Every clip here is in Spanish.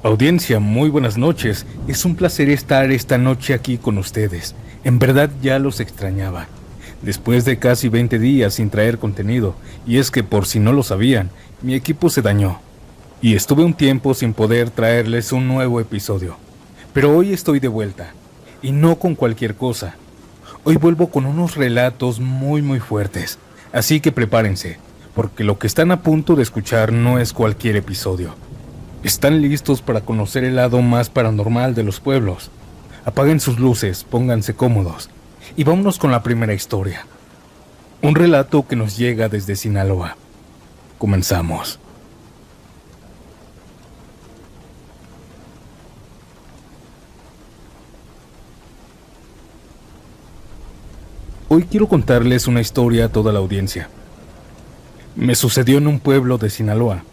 Audiencia, muy buenas noches. Es un placer estar esta noche aquí con ustedes. En verdad ya los extrañaba. Después de casi 20 días sin traer contenido, y es que por si no lo sabían, mi equipo se dañó. Y estuve un tiempo sin poder traerles un nuevo episodio. Pero hoy estoy de vuelta. Y no con cualquier cosa. Hoy vuelvo con unos relatos muy fuertes. Así que prepárense, porque lo que están a punto de escuchar no es cualquier episodio. ¿Están listos para conocer el lado más paranormal de los pueblos? Apaguen sus luces, pónganse cómodos y vámonos con la primera historia. Un relato que nos llega desde Sinaloa. Comenzamos. Hoy quiero contarles una historia a toda la audiencia. Me sucedió en un pueblo de Sinaloa,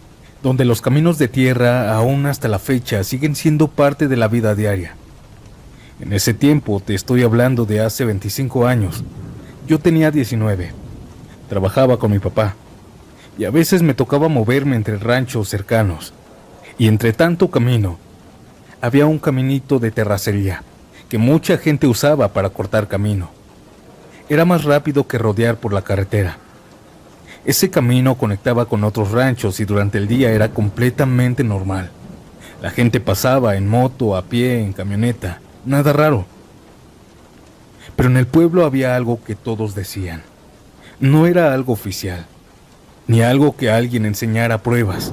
donde los caminos de tierra aún hasta la fecha siguen siendo parte de la vida diaria. En ese tiempo, te estoy hablando de hace 25 años, yo tenía 19, trabajaba con mi papá, y a veces me tocaba moverme entre ranchos cercanos, y entre tanto camino, había un caminito de terracería, que mucha gente usaba para cortar camino. Era más rápido que rodear por la carretera. Ese camino conectaba con otros ranchos y durante el día era completamente normal. La gente pasaba en moto, a pie, en camioneta, nada raro. Pero en el pueblo había algo que todos decían. No era algo oficial, ni algo que alguien enseñara pruebas.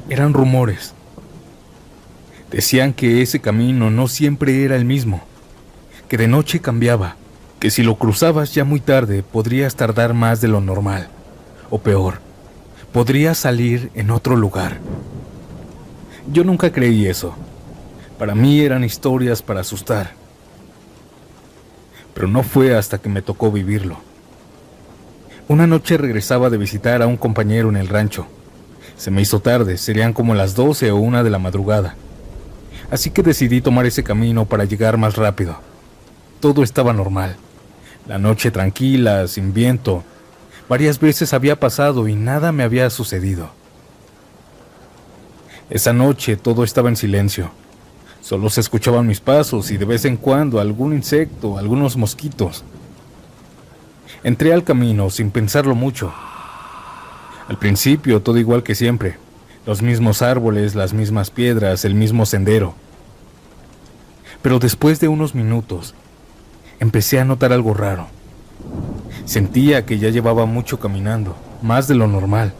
Eran rumores. Decían que ese camino no siempre era el mismo, que de noche cambiaba, que si lo cruzabas ya muy tarde podrías tardar más de lo normal. O peor, podría salir en otro lugar. Yo nunca creí eso. Para mí eran historias para asustar. Pero no fue hasta que me tocó vivirlo. Una noche regresaba de visitar a un compañero en el rancho. Se me hizo tarde, serían como las 12 o 1 de la madrugada. Así que decidí tomar ese camino para llegar más rápido. Todo estaba normal. La noche tranquila, sin viento. Varias veces había pasado y nada me había sucedido. Esa noche todo estaba en silencio. Solo se escuchaban mis pasos y de vez en cuando algún insecto, algunos mosquitos. Entré al camino sin pensarlo mucho. Al principio todo igual que siempre. Los mismos árboles, las mismas piedras, el mismo sendero. Pero después de unos minutos, empecé a notar algo raro. Sentía que ya llevaba mucho caminando, más de lo normal.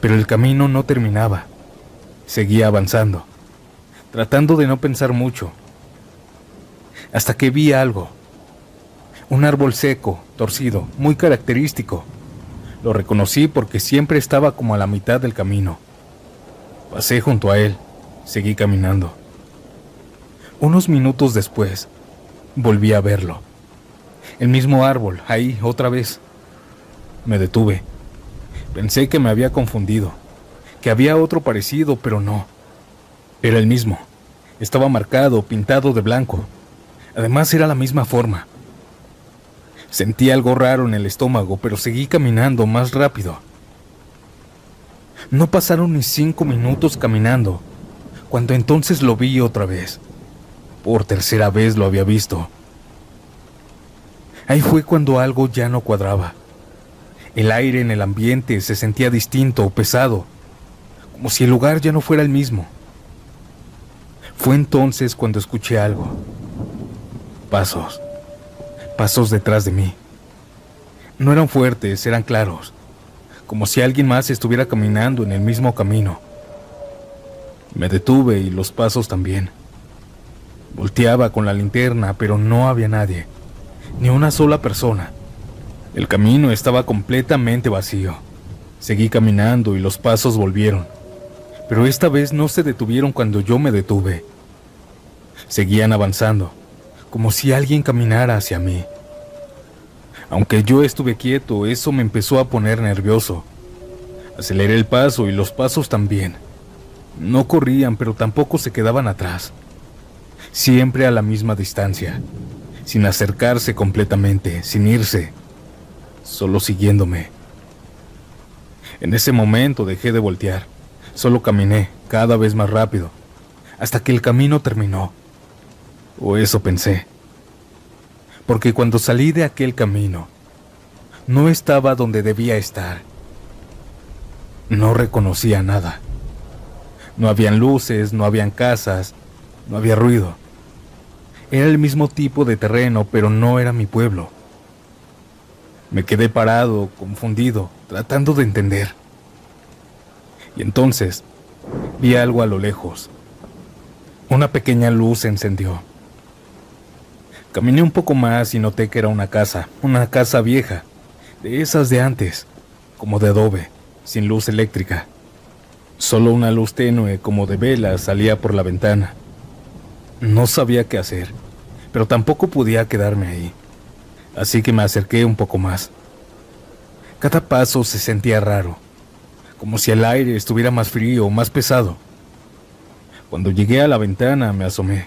Pero el camino no terminaba. Seguía avanzando, tratando de no pensar mucho. Hasta que vi algo. Un árbol seco, torcido, muy característico. Lo reconocí porque siempre estaba como a la mitad del camino. Pasé junto a él, seguí caminando. Unos minutos después, volví a verlo. El mismo árbol, ahí, otra vez. Me detuve. Pensé que me había confundido, que había otro parecido, pero no. Era el mismo. Estaba marcado, pintado de blanco. Además era la misma forma. Sentí algo raro en el estómago, pero seguí caminando más rápido. No pasaron ni 5 minutos caminando, cuando entonces lo vi otra vez. Por tercera vez lo había visto. Ahí fue cuando algo ya no cuadraba. El aire en el ambiente se sentía distinto, pesado, como si el lugar ya no fuera el mismo. Fue entonces cuando escuché algo. Pasos detrás de mí. No eran fuertes, eran claros, como si alguien más estuviera caminando en el mismo camino. Me detuve y los pasos también. Volteaba con la linterna, pero no había nadie. Ni una sola persona. El camino estaba completamente vacío. Seguí caminando y los pasos volvieron. Pero esta vez no se detuvieron cuando yo me detuve. Seguían avanzando, como si alguien caminara hacia mí. Aunque yo estuve quieto, eso me empezó a poner nervioso. Aceleré el paso y los pasos también. No corrían, pero tampoco se quedaban atrás. Siempre a la misma distancia. Sin acercarse completamente, sin irse, solo siguiéndome. En ese momento dejé de voltear, solo caminé cada vez más rápido, hasta que el camino terminó. O eso pensé. Porque cuando salí de aquel camino, no estaba donde debía estar. No reconocía nada. No habían luces, no habían casas, no había ruido. Era el mismo tipo de terreno, pero no era mi pueblo. Me quedé parado, confundido, tratando de entender. Y entonces vi algo a lo lejos. Una pequeña luz se encendió. Caminé un poco más y noté que era una casa vieja, de esas de antes, como de adobe, sin luz eléctrica. Solo una luz tenue como de vela salía por la ventana. No sabía qué hacer, pero tampoco podía quedarme ahí. Así que me acerqué un poco más. Cada paso se sentía raro, como si el aire estuviera más frío o más pesado. Cuando llegué a la ventana me asomé.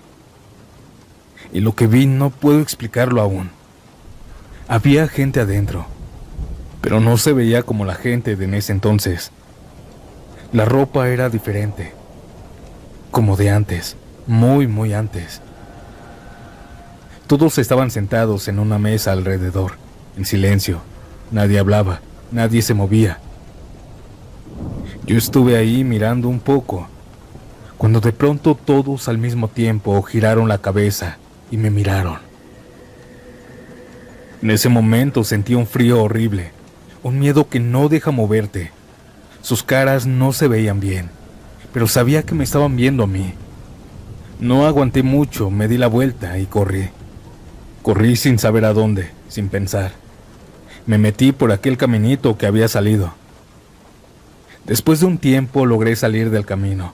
Y lo que vi no puedo explicarlo aún. Había gente adentro, pero no se veía como la gente de en ese entonces. La ropa era diferente, como de antes, muy antes. Todos estaban sentados en una mesa alrededor, en silencio. Nadie hablaba, nadie se movía. Yo estuve ahí mirando un poco, cuando de pronto todos al mismo tiempo giraron la cabeza y me miraron. En ese momento sentí un frío horrible, un miedo que no deja moverte. Sus caras no se veían bien, pero sabía que me estaban viendo a mí. No aguanté mucho, me di la vuelta y corrí. Corrí sin saber a dónde, sin pensar. Me metí por aquel caminito que había salido. Después de un tiempo logré salir del camino.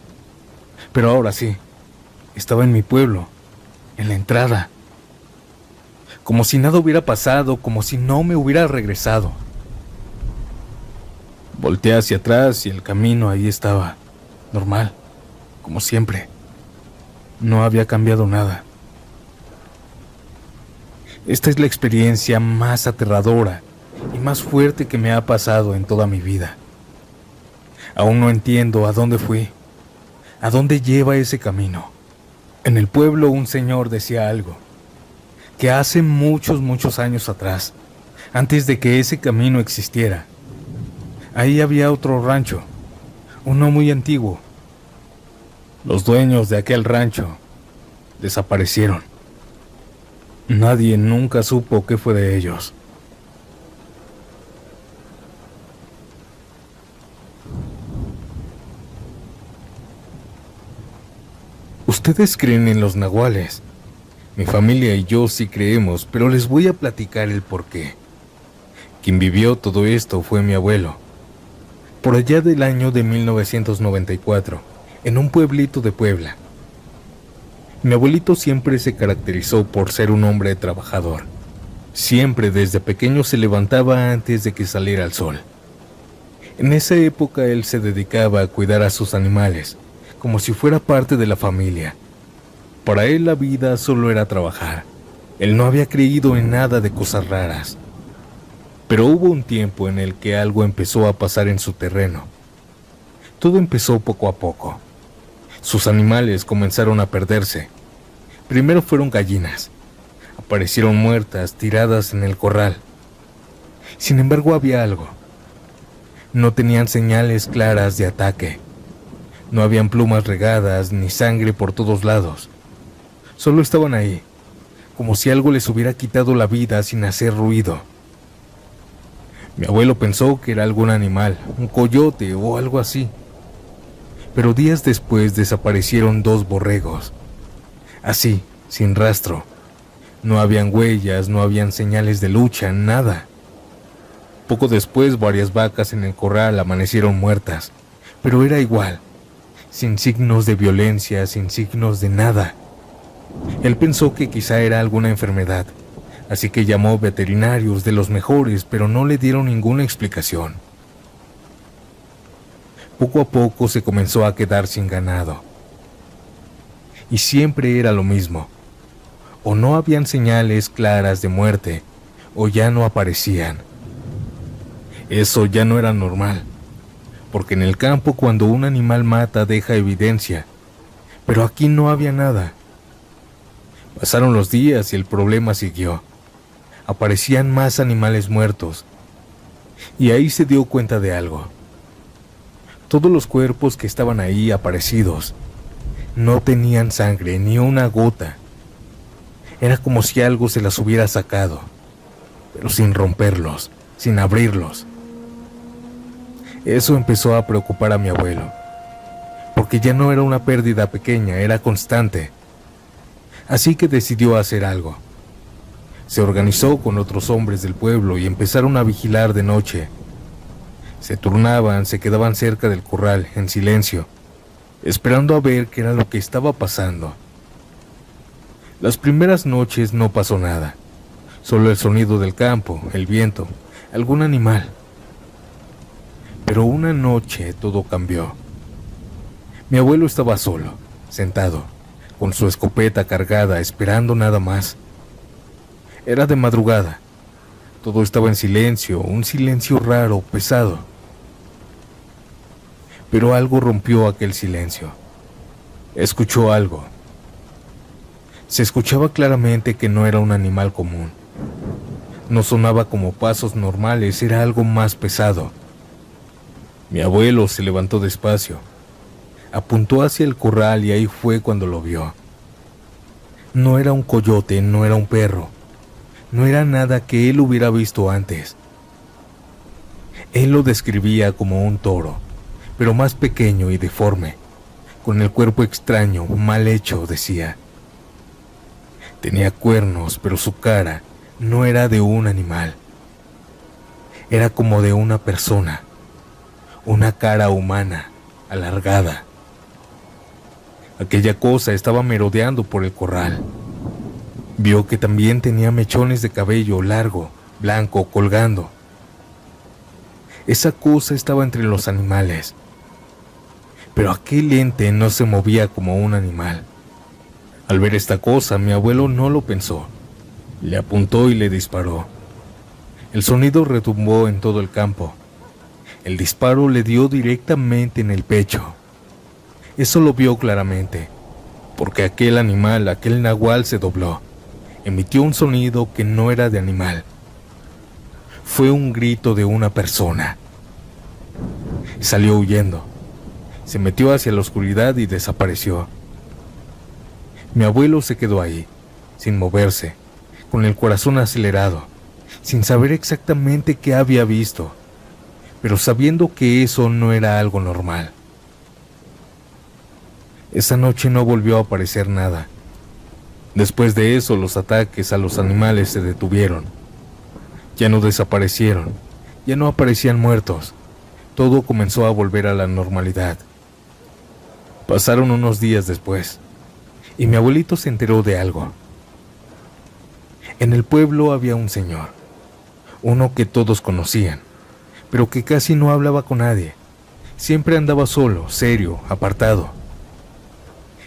Pero ahora sí, estaba en mi pueblo, en la entrada. Como si nada hubiera pasado, como si no me hubiera regresado. Volteé hacia atrás y el camino ahí estaba, normal, como siempre. No había cambiado nada. Esta es la experiencia más aterradora y más fuerte que me ha pasado en toda mi vida. Aún no entiendo a dónde fui, a dónde lleva ese camino. En el pueblo un señor decía algo, que hace muchos años atrás, antes de que ese camino existiera, ahí había otro rancho, uno muy antiguo. Los dueños de aquel rancho desaparecieron. Nadie nunca supo qué fue de ellos. ¿Ustedes creen en los nahuales? Mi familia y yo sí creemos, pero les voy a platicar el porqué. Quien vivió todo esto fue mi abuelo. Por allá del año de 1994, en un pueblito de Puebla. Mi abuelito siempre se caracterizó por ser un hombre trabajador. Siempre desde pequeño se levantaba antes de que saliera el sol. En esa época él se dedicaba a cuidar a sus animales, como si fuera parte de la familia. Para él la vida solo era trabajar. Él no había creído en nada de cosas raras. Pero hubo un tiempo en el que algo empezó a pasar en su terreno. Todo empezó poco a poco. Sus animales comenzaron a perderse. Primero fueron gallinas. Aparecieron muertas, tiradas en el corral. Sin embargo, había algo. No tenían señales claras de ataque. No habían plumas regadas ni sangre por todos lados. Solo estaban ahí, como si algo les hubiera quitado la vida sin hacer ruido. Mi abuelo pensó que era algún animal, un coyote o algo así. Pero días después desaparecieron 2 borregos. Así, sin rastro. No habían huellas, no habían señales de lucha, nada. Poco después, varias vacas en el corral amanecieron muertas. Pero era igual, sin signos de violencia, sin signos de nada. Él pensó que quizá era alguna enfermedad, así que llamó veterinarios de los mejores, pero no le dieron ninguna explicación. Poco a poco se comenzó a quedar sin ganado. Y siempre era lo mismo. O no habían señales claras de muerte, o ya no aparecían. Eso ya no era normal. porque en el campo cuando un animal mata deja evidencia, pero aquí no había nada. Pasaron los días y el problema siguió. Aparecían más animales muertos, y ahí se dio cuenta de algo. Todos los cuerpos que estaban ahí aparecidos no tenían sangre, ni una gota. Era como si algo se las hubiera sacado, pero sin romperlos, sin abrirlos. Eso empezó a preocupar a mi abuelo, porque ya no era una pérdida pequeña, era constante. Así que decidió hacer algo. Se organizó con otros hombres del pueblo y empezaron a vigilar de noche. Se turnaban, se quedaban cerca del corral, en silencio, esperando a ver qué era lo que estaba pasando. Las primeras noches no pasó nada, solo el sonido del campo, el viento, algún animal. Pero una noche todo cambió. Mi abuelo estaba solo, sentado, con su escopeta cargada, esperando nada más. Era de madrugada. Todo estaba en silencio, un silencio raro, pesado. Pero algo rompió aquel silencio. Escuchó algo. Se escuchaba claramente que no era un animal común. No sonaba como pasos normales, era algo más pesado. Mi abuelo se levantó despacio. Apuntó hacia el corral y ahí fue cuando lo vio. No era un coyote, no era un perro. No era nada que él hubiera visto antes. Él lo describía como un toro, pero más pequeño y deforme, con el cuerpo extraño, mal hecho, decía. Tenía cuernos, pero su cara no era de un animal. Era como de una persona, una cara humana, alargada. Aquella cosa estaba merodeando por el corral. Vio que también tenía mechones de cabello largo, blanco, colgando. Esa cosa estaba entre los animales. Pero aquel ente no se movía como un animal. Al ver esta cosa, mi abuelo no lo pensó. Le apuntó y le disparó. El sonido retumbó en todo el campo. El disparo le dio directamente en el pecho. Eso lo vio claramente, porque aquel animal, aquel nahual se dobló. Emitió un sonido que no era de animal. Fue un grito de una persona. Salió huyendo. Se metió hacia la oscuridad y desapareció. Mi abuelo se quedó ahí, sin moverse, con el corazón acelerado, sin saber exactamente qué había visto, pero sabiendo que eso no era algo normal. Esa noche no volvió a aparecer nada. Después de eso, los ataques a los animales se detuvieron. Ya no desaparecieron, ya no aparecían muertos. Todo comenzó a volver a la normalidad. Pasaron unos días después, y mi abuelito se enteró de algo. En el pueblo había un señor, uno que todos conocían, pero que casi no hablaba con nadie. Siempre andaba solo, serio, apartado.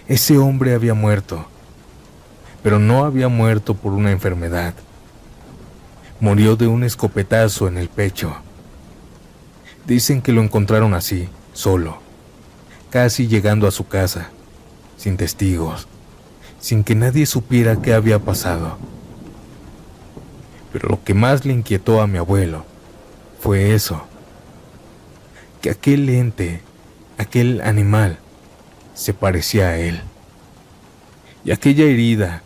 Ese hombre había muerto, pero no había muerto por una enfermedad. Murió de un escopetazo en el pecho. Dicen que lo encontraron así, solo, casi llegando a su casa, sin testigos, sin que nadie supiera qué había pasado. Pero lo que más le inquietó a mi abuelo fue eso, que aquel ente, aquel animal, se parecía a él. Y aquella herida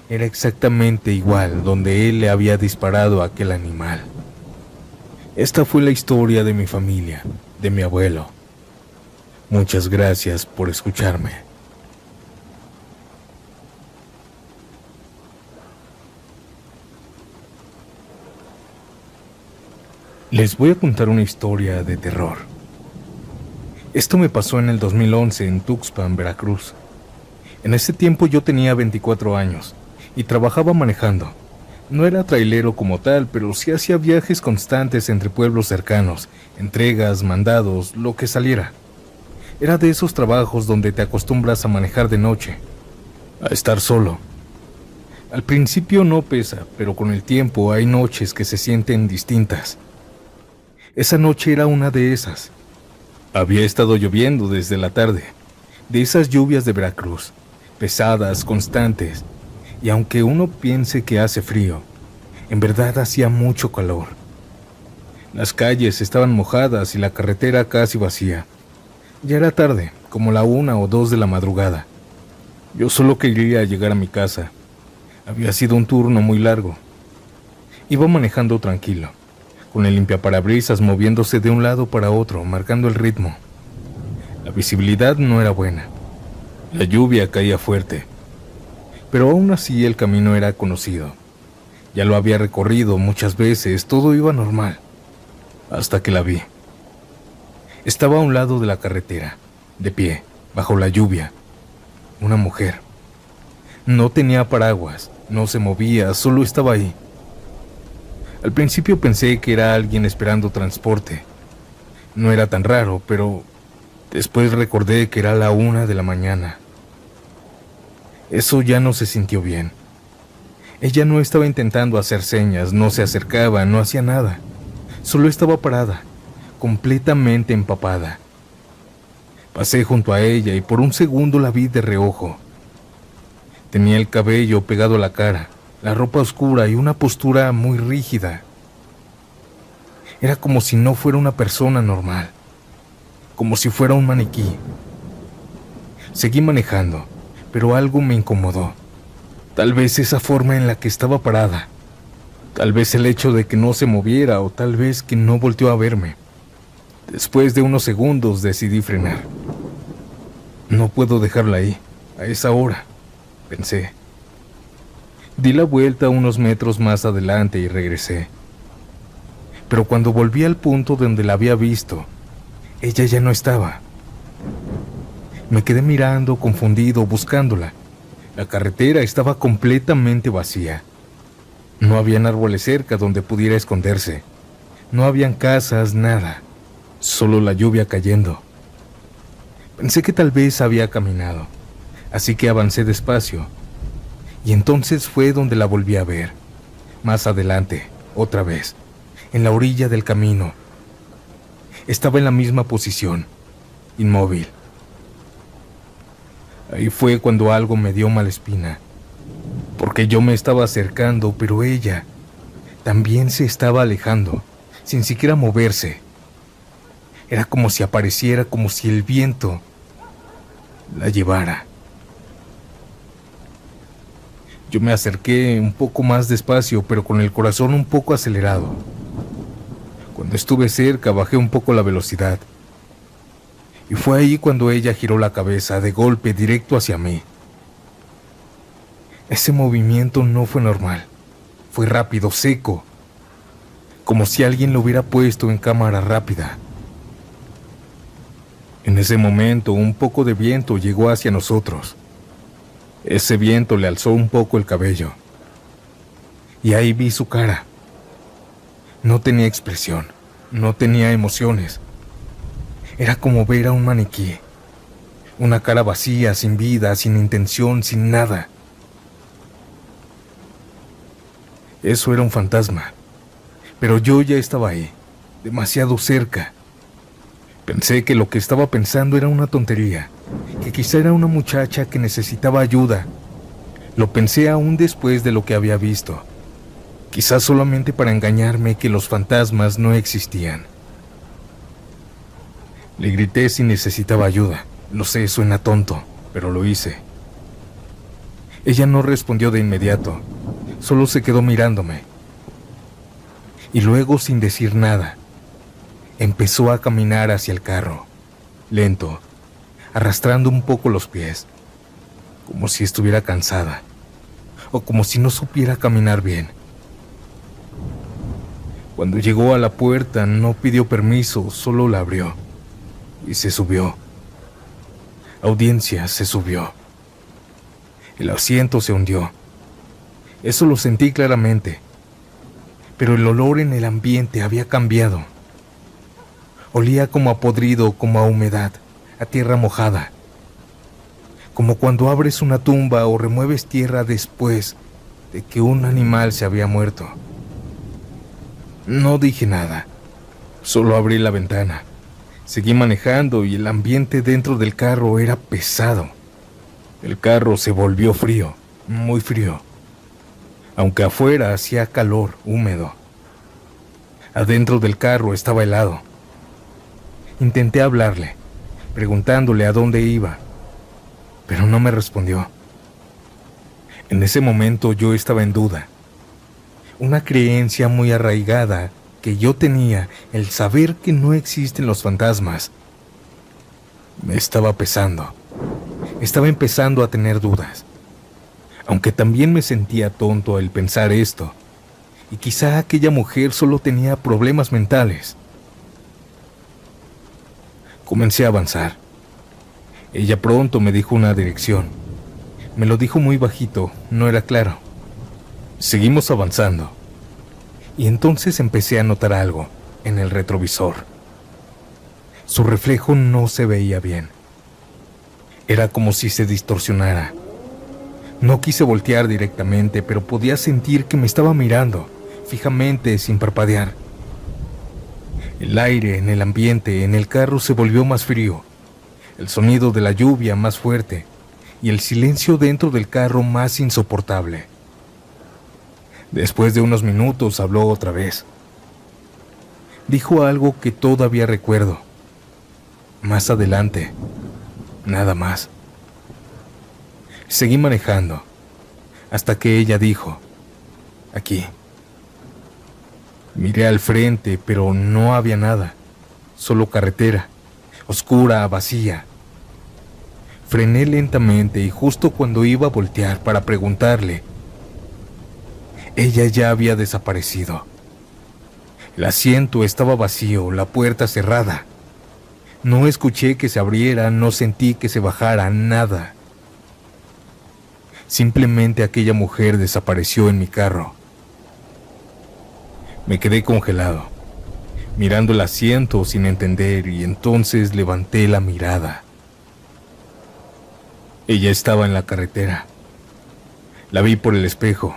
era exactamente igual donde él le había disparado a aquel animal. Esta fue la historia de mi familia, de mi abuelo. Muchas gracias por escucharme. Les voy a contar una historia de terror. Esto me pasó en el 2011 en Tuxpan, Veracruz. En ese tiempo yo tenía 24 años y trabajaba manejando. No era trailero como tal, pero sí hacía viajes constantes entre pueblos cercanos, entregas, mandados, lo que saliera. Era de esos trabajos donde te acostumbras a manejar de noche, a estar solo. Al principio no pesa, pero con el tiempo hay noches que se sienten distintas. Esa noche era una de esas. Había estado lloviendo desde la tarde, de esas lluvias de Veracruz, pesadas, constantes, y aunque uno piense que hace frío, en verdad hacía mucho calor. Las calles estaban mojadas y la carretera casi vacía. Ya era tarde, como la 1 o 2 de la madrugada. Yo solo quería llegar a mi casa. Había sido un turno muy largo. Iba manejando tranquilo, con el limpiaparabrisas moviéndose de un lado para otro, marcando el ritmo. La visibilidad no era buena. La lluvia caía fuerte. Pero aún así el camino era conocido. Ya lo había recorrido muchas veces, todo iba normal. Hasta que la vi. Estaba a un lado de la carretera, de pie, bajo la lluvia. Una mujer. No tenía paraguas, no se movía, solo estaba ahí. Al principio pensé que era alguien esperando transporte. No era tan raro, pero después recordé que era la 1 de la mañana. Eso ya no se sintió bien. Ella no estaba intentando hacer señas, no se acercaba, no hacía nada. Solo estaba parada, completamente empapada. Pasé junto a ella y por un segundo la vi de reojo. Tenía el cabello pegado a la cara, la ropa oscura y una postura muy rígida. Era como si no fuera una persona normal, como si fuera un maniquí. Seguí manejando, pero algo me incomodó. Tal vez esa forma en la que estaba parada. Tal vez el hecho de que no se moviera o tal vez que no volteó a verme. Después de unos segundos decidí frenar. No puedo dejarla ahí, a esa hora, pensé. Di la vuelta unos metros más adelante y regresé. Pero cuando volví al punto donde la había visto, ella ya no estaba. Me quedé mirando, confundido, buscándola. La carretera estaba completamente vacía. No habían árboles cerca donde pudiera esconderse. No habían casas, nada. Solo la lluvia cayendo. Pensé que tal vez había caminado, así que avancé despacio. Y entonces fue donde la volví a ver. Más adelante, otra vez, en la orilla del camino. Estaba en la misma posición, inmóvil. Ahí fue cuando algo me dio mala espina. Porque yo me estaba acercando, pero ella también se estaba alejando, sin siquiera moverse. Era como si apareciera, como si el viento la llevara. Yo me acerqué un poco más despacio, pero con el corazón un poco acelerado. Cuando estuve cerca, bajé un poco la velocidad. Y fue ahí cuando ella giró la cabeza de golpe directo hacia mí. Ese movimiento no fue normal. Fue rápido, seco. Como si alguien lo hubiera puesto en cámara rápida. En ese momento, un poco de viento llegó hacia nosotros. Ese viento le alzó un poco el cabello. Y ahí vi su cara. No tenía expresión, no tenía emociones. Era como ver a un maniquí. Una cara vacía, sin vida, sin intención, sin nada. Eso era un fantasma. Pero yo ya estaba ahí, demasiado cerca. Pensé que lo que estaba pensando era una tontería, que quizá era una muchacha que necesitaba ayuda. Lo pensé aún después de lo que había visto. Quizás solamente para engañarme que los fantasmas no existían. Le grité si necesitaba ayuda. Lo sé, suena tonto, pero lo hice. Ella no respondió de inmediato, solo se quedó mirándome. Y luego, sin decir nada, empezó a caminar hacia el carro, lento, arrastrando un poco los pies, como si estuviera cansada, o como si no supiera caminar bien. Cuando llegó a la puerta, no pidió permiso, solo la abrió, y se subió. Audiencia se subió. El asiento se hundió. Eso lo sentí claramente, pero el olor en el ambiente había cambiado. Olía como a podrido, como a humedad, a tierra mojada. Como cuando abres una tumba o remueves tierra después de que un animal se había muerto. No dije nada, solo abrí la ventana, Seguí manejando y el ambiente dentro del carro era pesado. El carro se volvió frío, muy frío. Aunque afuera hacía calor, húmedo. Adentro del carro estaba helado. Intenté hablarle, preguntándole a dónde iba, pero no me respondió. En ese momento yo estaba en duda. Una creencia muy arraigada que yo tenía, el saber que no existen los fantasmas, me estaba pesando. Estaba empezando a tener dudas, aunque también me sentía tonto al pensar esto, y quizá aquella mujer solo tenía problemas mentales. Comencé a avanzar. Ella pronto me dijo una dirección. Me lo dijo muy bajito, no era claro. Seguimos avanzando. Y entonces empecé a notar algo en el retrovisor. Su reflejo no se veía bien. Era como si se distorsionara. No quise voltear directamente, pero podía sentir que me estaba mirando fijamente sin parpadear. El aire en el ambiente en el carro se volvió más frío, el sonido de la lluvia más fuerte y el silencio dentro del carro más insoportable. Después de unos minutos habló otra vez. Dijo algo que todavía recuerdo. Más adelante, nada más. Seguí manejando, hasta que ella dijo, aquí. Miré al frente, pero no había nada, solo carretera, oscura, vacía. Frené lentamente y justo cuando iba a voltear para preguntarle, ella ya había desaparecido. El asiento estaba vacío, la puerta cerrada. No escuché que se abriera, no sentí que se bajara, nada. Simplemente aquella mujer desapareció en mi carro. Me quedé congelado, mirando el asiento sin entender, y entonces levanté la mirada. Ella estaba en la carretera. La vi por el espejo,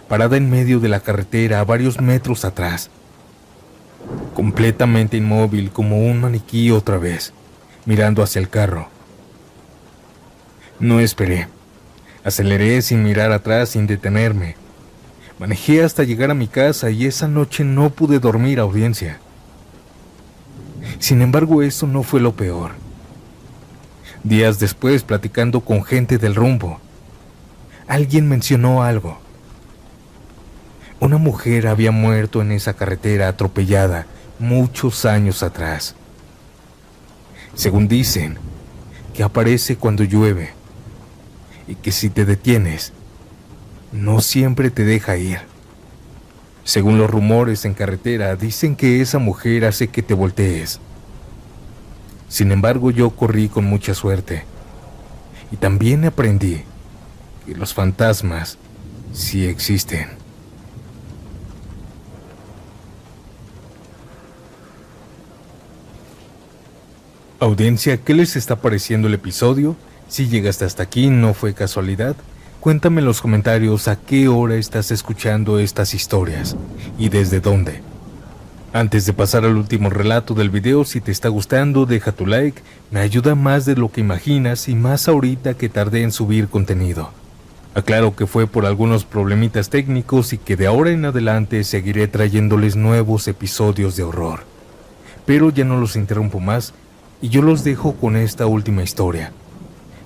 parada en medio de la carretera a varios metros atrás, completamente inmóvil como un maniquí otra vez, mirando hacia el carro. No esperé. Aceleré sin mirar atrás, sin detenerme. Manejé hasta llegar a mi casa y esa noche no pude dormir, audiencia. Sin embargo, eso no fue lo peor. Días después, platicando con gente del rumbo, alguien mencionó algo. Una mujer había muerto en esa carretera atropellada muchos años atrás. Según dicen, que aparece cuando llueve y que si te detienes, no siempre te deja ir. Según los rumores en carretera, dicen que esa mujer hace que te voltees. Sin embargo, yo corrí con mucha suerte y también aprendí que los fantasmas sí existen. Audiencia, ¿qué les está pareciendo el episodio? Si llegaste hasta aquí, ¿no fue casualidad? Cuéntame en los comentarios a qué hora estás escuchando estas historias y desde dónde. Antes de pasar al último relato del video, si te está gustando, deja tu like, me ayuda más de lo que imaginas y más ahorita que tardé en subir contenido. Aclaro que fue por algunos problemitas técnicos y que de ahora en adelante seguiré trayéndoles nuevos episodios de horror. Pero ya no los interrumpo más y yo los dejo con esta última historia.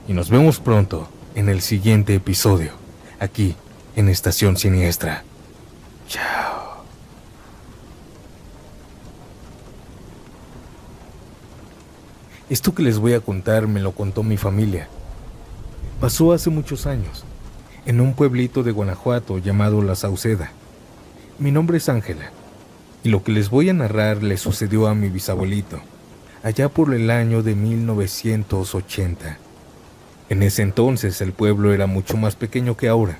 Y nos vemos pronto en el siguiente episodio, aquí en Estación Siniestra. Chao. Esto que les voy a contar me lo contó mi familia. Pasó hace muchos años, en un pueblito de Guanajuato llamado La Sauceda. Mi nombre es Ángela, y lo que les voy a narrar le sucedió a mi bisabuelito, allá por el año de 1980. En ese entonces el pueblo era mucho más pequeño que ahora.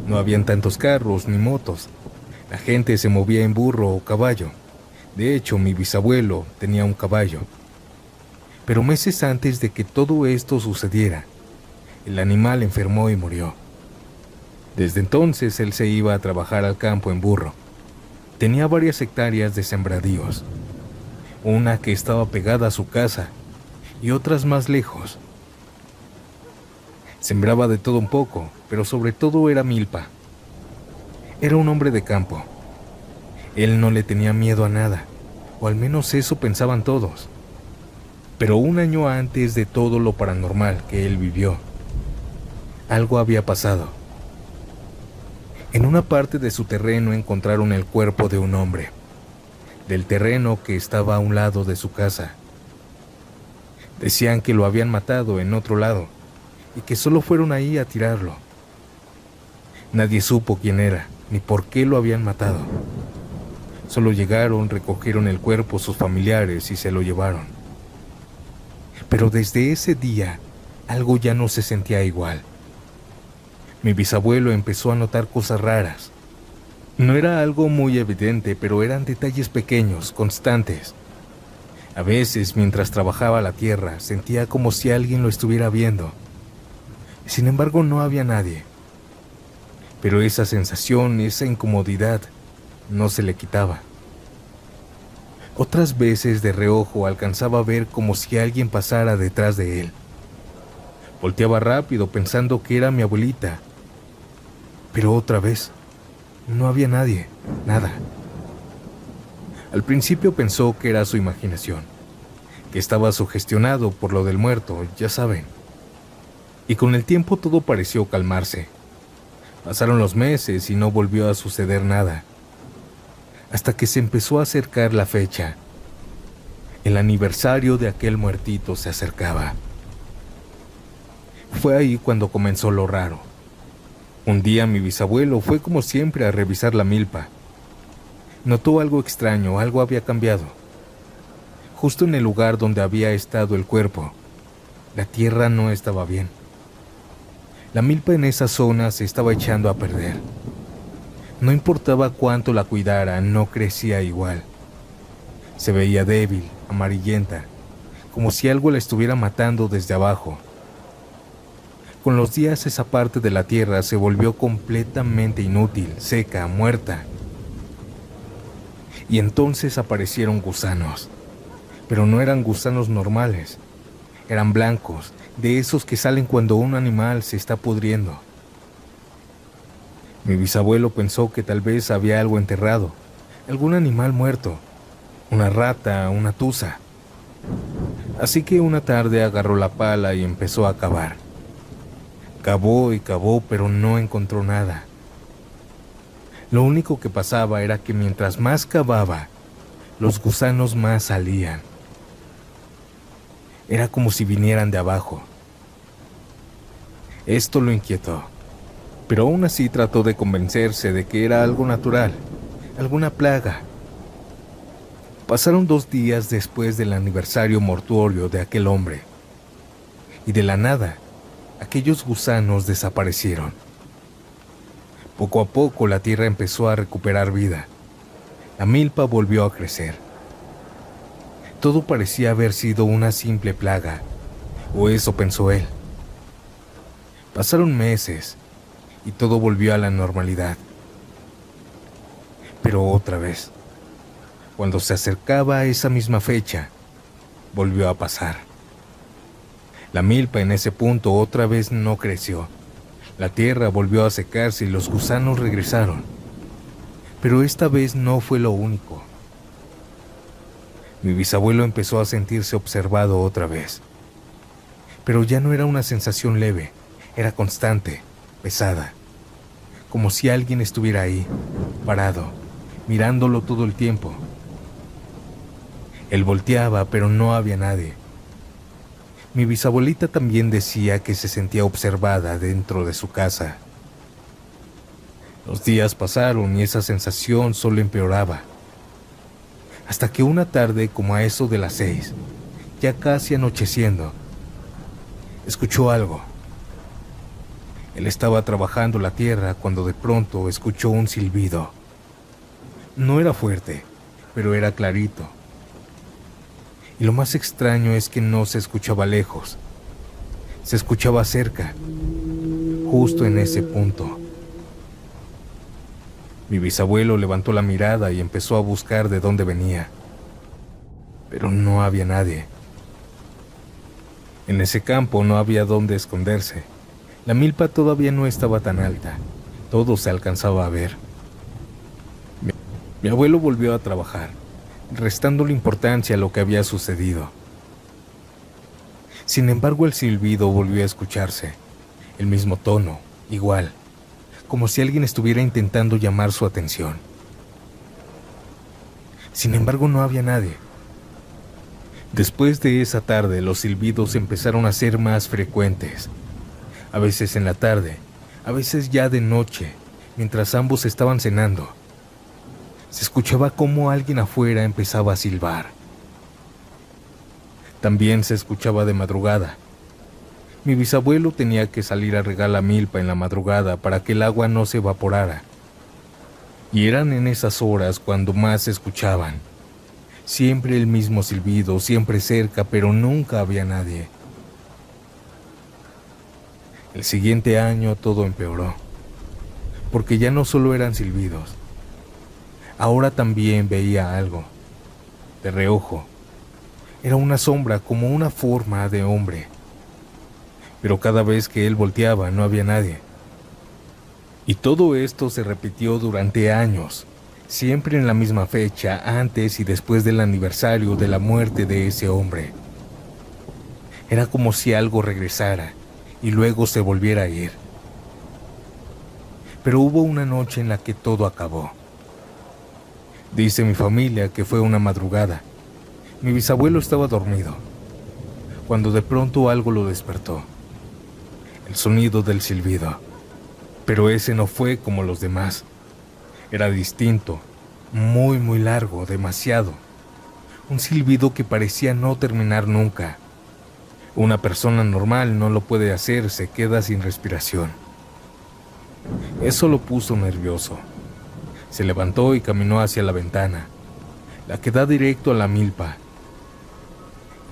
No habían tantos carros ni motos. La gente se movía en burro o caballo. De hecho, mi bisabuelo tenía un caballo. Pero meses antes de que todo esto sucediera, el animal enfermó y murió. Desde entonces él se iba a trabajar al campo en burro. Tenía varias hectáreas de sembradíos. una que estaba pegada a su casa y otras más lejos. Sembraba de todo un poco, pero sobre todo era milpa. Era un hombre de campo. Él no le tenía miedo a nada, o al menos eso pensaban todos. Pero un año antes de todo lo paranormal que él vivió, algo había pasado. En una parte de su terreno encontraron el cuerpo de un hombre, del terreno que estaba a un lado de su casa. Decían que lo habían matado en otro lado y que solo fueron ahí a tirarlo. Nadie supo quién era ni por qué lo habían matado. Solo llegaron, recogieron el cuerpo sus familiares y se lo llevaron. Pero desde ese día, algo ya no se sentía igual. Mi bisabuelo empezó a notar cosas raras. No era algo muy evidente, pero eran detalles pequeños, constantes. A veces, mientras trabajaba la tierra, sentía como si alguien lo estuviera viendo. Sin embargo, no había nadie. Pero esa sensación, esa incomodidad, no se le quitaba. Otras veces de reojo alcanzaba a ver como si alguien pasara detrás de él. Volteaba rápido pensando que era mi abuelita. Pero otra vez, no había nadie, nada. Al principio pensó que era su imaginación, que estaba sugestionado por lo del muerto, ya saben. Y con el tiempo todo pareció calmarse. Pasaron los meses y no volvió a suceder nada. Hasta que se empezó a acercar la fecha. El aniversario de aquel muertito se acercaba. Fue ahí cuando comenzó lo raro. Un día mi bisabuelo fue como siempre a revisar la milpa. Notó algo extraño, algo había cambiado. Justo en el lugar donde había estado el cuerpo, la tierra no estaba bien. La milpa en esa zona se estaba echando a perder. No importaba cuánto la cuidara, no crecía igual. Se veía débil, amarillenta, como si algo la estuviera matando desde abajo. Con los días esa parte de la tierra se volvió completamente inútil, seca, muerta. Y entonces aparecieron gusanos. Pero no eran gusanos normales. Eran blancos, de esos que salen cuando un animal se está pudriendo. Mi bisabuelo pensó que tal vez había algo enterrado, algún animal muerto, una rata, una tusa. Así que una tarde agarró la pala y empezó a cavar. Cavó y cavó, pero no encontró nada. Lo único que pasaba era que mientras más cavaba, los gusanos más salían. Era como si vinieran de abajo. Esto lo inquietó, pero aún así trató de convencerse de que era algo natural, alguna plaga. Pasaron 2 días después del aniversario mortuorio de aquel hombre, y de la nada, aquellos gusanos desaparecieron. Poco a poco la tierra empezó a recuperar vida. La milpa volvió a crecer. Todo parecía haber sido una simple plaga, o eso pensó él. Pasaron meses y todo volvió a la normalidad. Pero otra vez, cuando se acercaba a esa misma fecha, volvió a pasar. La milpa en ese punto otra vez no creció. La tierra volvió a secarse y los gusanos regresaron. Pero esta vez no fue lo único. Mi bisabuelo empezó a sentirse observado otra vez. Pero ya no era una sensación leve, era constante, pesada. Como si alguien estuviera ahí, parado, mirándolo todo el tiempo. Él volteaba, pero no había nadie. Mi bisabuelita también decía que se sentía observada dentro de su casa. Los días pasaron y esa sensación solo empeoraba. Hasta que una tarde, como a eso de las 6, ya casi anocheciendo, escuchó algo. Él estaba trabajando la tierra cuando de pronto escuchó un silbido. No era fuerte, pero era clarito. Y lo más extraño es que no se escuchaba lejos. Se escuchaba cerca, justo en ese punto. Mi bisabuelo levantó la mirada y empezó a buscar de dónde venía. pero no había nadie. En ese campo no había dónde esconderse. La milpa todavía no estaba tan alta. Todo se alcanzaba a ver. Mi abuelo volvió a trabajar, restándole importancia a lo que había sucedido. Sin embargo, el silbido volvió a escucharse. El mismo tono, igual, como si alguien estuviera intentando llamar su atención. Sin embargo, no había nadie. Después de esa tarde, los silbidos empezaron a ser más frecuentes. A veces en la tarde, a veces ya de noche, mientras ambos estaban cenando. Se escuchaba cómo alguien afuera empezaba a silbar. También se escuchaba de madrugada. Mi bisabuelo tenía que salir a regar la milpa en la madrugada para que el agua no se evaporara. Y eran en esas horas cuando más se escuchaban. Siempre el mismo silbido, siempre cerca, pero nunca había nadie. El siguiente año todo empeoró, porque ya no solo eran silbidos. Ahora también veía algo, de reojo. Era una sombra, como una forma de hombre. Pero cada vez que él volteaba no había nadie. Y todo esto se repitió durante años, siempre en la misma fecha, antes y después del aniversario de la muerte de ese hombre. Era como si algo regresara y luego se volviera a ir. Pero hubo una noche en la que todo acabó. Dice mi familia que fue una madrugada. Mi bisabuelo estaba dormido, cuando de pronto algo lo despertó. El sonido del silbido. Pero ese no fue como los demás. Era distinto, muy largo, demasiado. Un silbido que parecía no terminar nunca. Una persona normal no lo puede hacer, se queda sin respiración. Eso lo puso nervioso. Se levantó y caminó hacia la ventana, la que da directo a la milpa.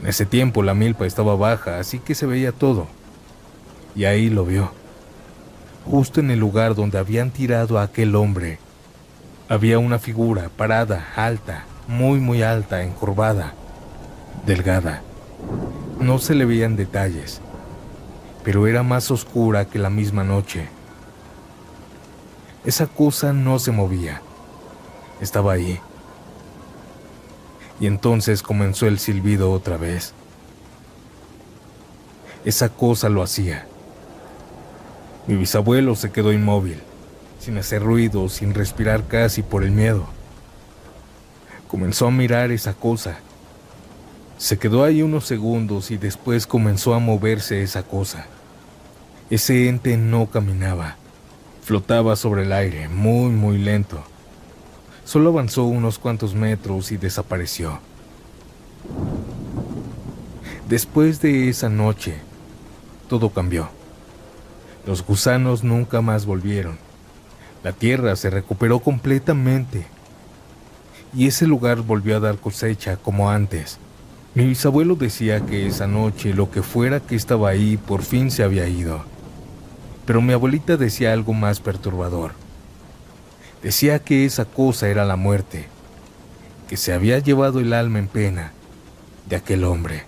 En ese tiempo la milpa estaba baja, así que se veía todo. Y ahí lo vio. Justo en el lugar donde habían tirado a aquel hombre, había una figura parada, alta, muy alta, encorvada, delgada. No se le veían detalles, pero era más oscura que la misma noche. Esa cosa no se movía. Estaba ahí. Y entonces comenzó el silbido otra vez. Esa cosa lo hacía. Mi bisabuelo se quedó inmóvil, sin hacer ruido, sin respirar casi por el miedo. Comenzó a mirar esa cosa. Se quedó ahí unos segundos y después comenzó a moverse esa cosa. Ese ente no caminaba. Flotaba sobre el aire, muy lento. Solo avanzó unos cuantos metros y desapareció. Después de esa noche, todo cambió. Los gusanos nunca más volvieron. La tierra se recuperó completamente. Y ese lugar volvió a dar cosecha como antes. Mi bisabuelo decía que esa noche lo que fuera que estaba ahí por fin se había ido. Pero mi abuelita decía algo más perturbador. Decía que esa cosa era la muerte, que se había llevado el alma en pena de aquel hombre.